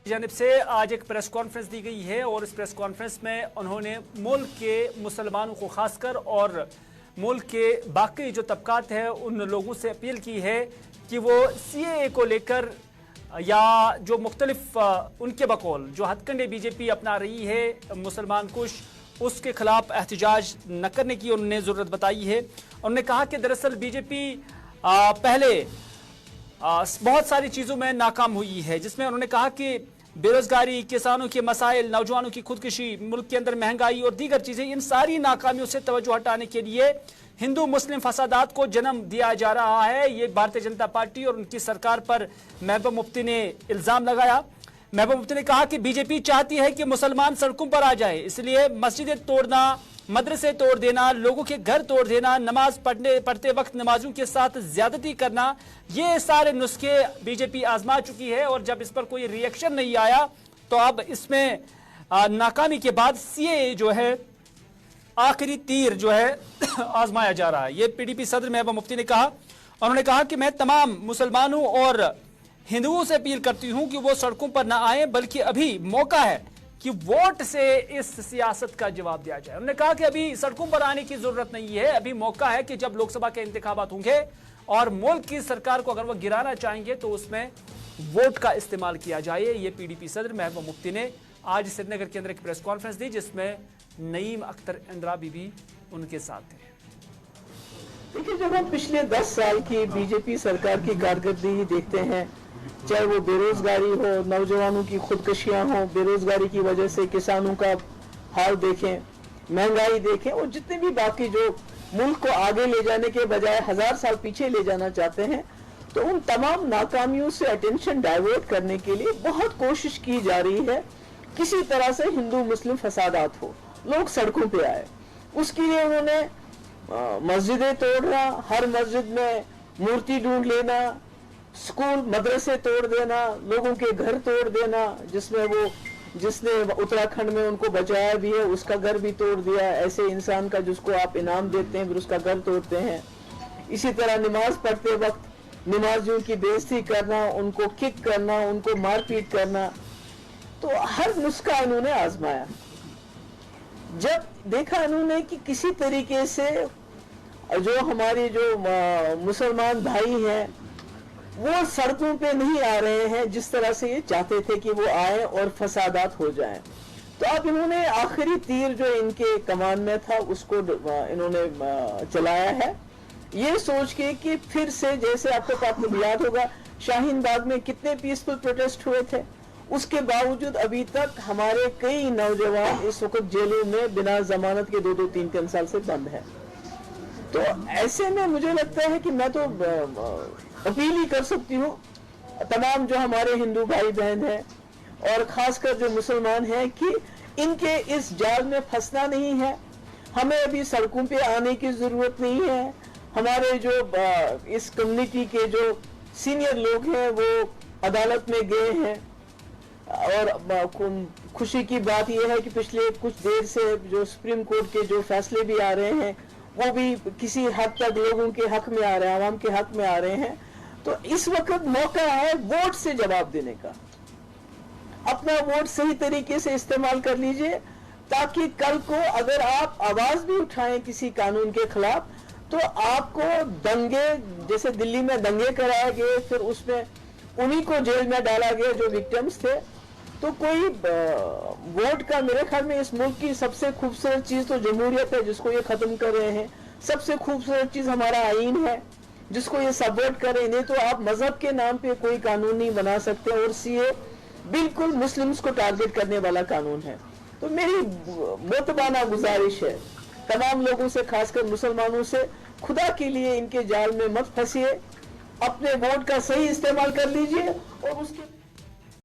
جانب سے آج ایک پریس کانفرنس دی گئی ہے اور اس پریس کانفرنس میں انہوں نے ملک کے مسلمانوں کو خاص کر اور ملک کے باقی جو طبقات ہیں ان لوگوں سے اپیل کی ہے کہ وہ سی اے اے کو لے کر یا جو مختلف ان کے بقول جو ہتھ کنڈے بی جے پی اپنا رہی ہے مسلمان کش اس کے خلاف احتجاج نہ کرنے کی انہوں نے ضرورت بتائی ہے۔ انہوں نے کہا کہ دراصل بی جے پی پہلے بہت ساری چیزوں میں ناکام ہوئی ہے، جس میں انہوں نے کہا کہ بے روزگاری، کسانوں کے مسائل، نوجوانوں کی خودکشی، ملک کے اندر مہنگائی اور دیگر چیزیں، ان ساری ناکامیوں سے توجہ ہٹانے کے لیے ہندو مسلم فسادات کو جنم دیا جا رہا ہے۔ یہ بھارتیہ جنتا پارٹی اور ان کی سرکار پر محبوبہ مفتی نے الزام لگایا۔ محبوبہ مفتی نے کہا کہ بی جے پی چاہتی ہے کہ مسلمان سڑکوں پر آ جائے، اس لیے مسجدیں توڑنا، مدرسے توڑ دینا، لوگوں کے گھر توڑ دینا، نماز پڑھتے وقت نمازوں کے ساتھ زیادتی کرنا، یہ سارے نسخے بی جے پی آزما چکی ہے اور جب اس پر کوئی ری ایکشن نہیں آیا تو اب اس میں ناکامی کے بعد سی اے اے جو ہے آخری تیر جو ہے آزمایا جا رہا ہے۔ یہ پی ڈی پی صدر محبوبہ مفتی نے کہا۔ انہوں نے کہا کہ میں تمام مسلمانوں اور ہندوؤں سے اپیل کرتی ہوں کہ وہ سڑکوں پر نہ آئیں، بلکہ ابھی موقع ہے کہ ووٹ سے اس سیاست کا جواب دیا جائے۔ انہوں نے کہا کہ ابھی سڑکوں پر آنے کی ضرورت نہیں ہے، ابھی موقع ہے کہ جب لوک سبھا کے انتخابات ہوں گے اور ملک کی سرکار کو اگر وہ گرانا چاہیں گے تو اس میں ووٹ کا استعمال کیا جائے۔ یہ پی ڈی پی صدر محبوبہ مفتی نے آج سری نگر کے اندر ایک پریس کانفرنس دی جس میں نعیم اختر اندرابی بھی ان کے ساتھ تھے۔ دیکھیں، جب ہم پچھلے 10 سال کی بی جے پی سرکار کی کارکردگی دیکھتے ہیں، چاہے وہ بے روزگاری ہو، نوجوانوں کی خودکشیاں ہوں، بے روزگاری کی وجہ سے کسانوں کا حال دیکھیں، مہنگائی دیکھیں، اور جتنے بھی باقی جو ملک کو آگے لے جانے کے بجائے 1000 سال پیچھے لے جانا چاہتے ہیں، تو ان تمام ناکامیوں سے اٹینشن ڈائیورٹ کرنے کے لیے بہت کوشش کی جا رہی ہے کسی طرح سے ہندو مسلم فسادات ہو، لوگ سڑکوں پہ آئے۔ اس کے لیے انہوں نے مسجدیں توڑنا، ہر مسجد میں مورتی ڈھونڈ لینا، اسکول مدرسے توڑ دینا، لوگوں کے گھر توڑ دینا، جس نے اتراکھنڈ میں ان کو بچایا بھی ہے اس کا گھر بھی توڑ دیا۔ ایسے انسان کا جس کو آپ انعام دیتے ہیں پھر اس کا گھر توڑتے ہیں۔ اسی طرح نماز پڑھتے وقت نمازیوں کی بےعزتی کرنا، ان کو کک کرنا، ان کو مار پیٹ کرنا، تو ہر نسخہ انہوں نے آزمایا۔ جب دیکھا انہوں نے کہ کسی طریقے سے جو ہمارے جو مسلمان بھائی ہیں وہ سڑکوں پہ نہیں آ رہے ہیں جس طرح سے یہ چاہتے تھے کہ وہ آئیں اور فسادات ہو جائیں، تو اب انہوں نے آخری تیر جو ان کے کمان میں تھا اس کو انہوں نے چلایا ہے، یہ سوچ کے کہ پھر سے جیسے آپ کو یاد ہوگا شاہین باغ میں کتنے پیسفل پروٹیسٹ ہوئے تھے، اس کے باوجود ابھی تک ہمارے کئی نوجوان اس وقت جیلوں میں بنا ضمانت کے 2-2, 3-3 سال سے بند ہیں۔ تو ایسے میں مجھے لگتا ہے کہ میں تو اپیل ہی کر سکتی ہوں تمام جو ہمارے ہندو بھائی بہن ہیں اور خاص کر جو مسلمان ہیں کہ ان کے اس جال میں پھنسنا نہیں ہے۔ ہمیں ابھی سڑکوں پہ آنے کی ضرورت نہیں ہے۔ ہمارے جو اس کمیونٹی کے جو سینئر لوگ ہیں وہ عدالت میں گئے ہیں، اور خوشی کی بات یہ ہے کہ پچھلے کچھ دیر سے جو سپریم کورٹ کے جو فیصلے بھی آ رہے ہیں وہ بھی کسی حد تک لوگوں کے حق میں آ رہے ہیں، عوام کے حق میں آ رہے ہیں۔ تو اس وقت موقع ہے ووٹ سے جواب دینے کا۔ اپنا ووٹ صحیح طریقے سے استعمال کر لیجئے تاکہ کل کو اگر آپ آواز بھی اٹھائیں کسی قانون کے خلاف تو آپ کو دنگے، جیسے دلی میں دنگے کرائے گئے پھر اس میں انہی کو جیل میں ڈالا گیا جو وکٹمز تھے، تو کوئی ووٹ کا میرے خیال میں اس ملک کی سب سے خوبصورت چیز تو جمہوریت ہے جس کو یہ ختم کر رہے ہیں، سب سے خوبصورت چیز ہمارا آئین ہے جس کو یہ سبورٹ کر رہے ہیں، تو آپ مذہب کے نام پہ کوئی قانون نہیں بنا سکتے، اور سی اے بالکل مسلمز کو ٹارگٹ کرنے والا قانون ہے۔ تو میری معتبانہ گزارش ہے تمام لوگوں سے، خاص کر مسلمانوں سے، خدا کے لیے ان کے جال میں مت پھنسیے، اپنے ووٹ کا صحیح استعمال کر لیجئے اور اس کے